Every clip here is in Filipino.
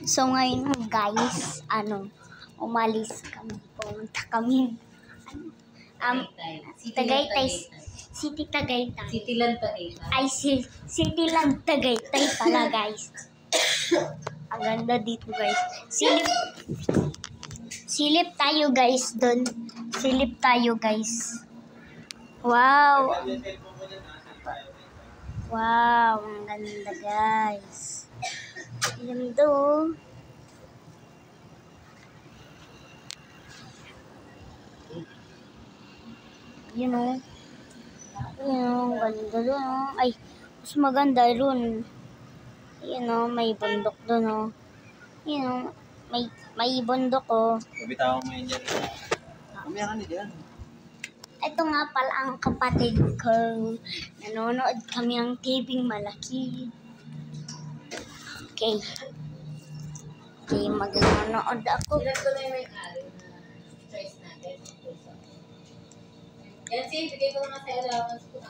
So ngayon guys, umalis kami. Pumunta kami. Tagaytay. City Tagaytay. Cityland Tagaytay. Ay, Cityland Tagaytay pala guys. Ang ganda dito guys. Silip tayo guys doon. Silip tayo guys. Wow. Wow, ang ganda guys. Ayan do. Yun o. Ang ganda doon o. Ay, mas maganda doon. Yun o, may bundok doon o. Yun o, may bundok o. Bitawan mo yun dyan. Kumaya ka na dyan. Ito nga pala ang kapatid ko. Nanonood kami ng TV malaki. Okay. Okay, mag-nanonood ako. Ilan ko na yung may-ari na choice natin. Yan, bigay ko naman sa allowance ko.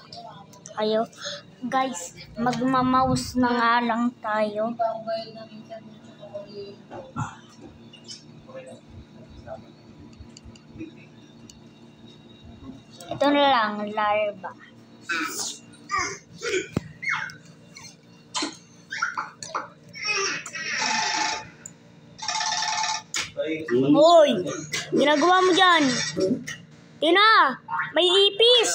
Ayo. Guys, magmamouse na nga lang tayo. Hindi pa ako bayad na minsan yung chocolate. Ito na lang, larva. Hoy! Ginagawa mo dyan? Tina! May ipis!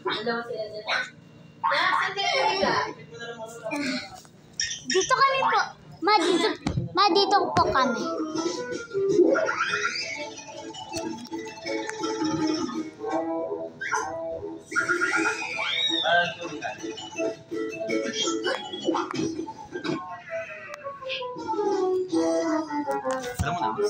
Dalawa sila dyan. Saan sila? Dito kami po. Dito po kami. Alam mo na.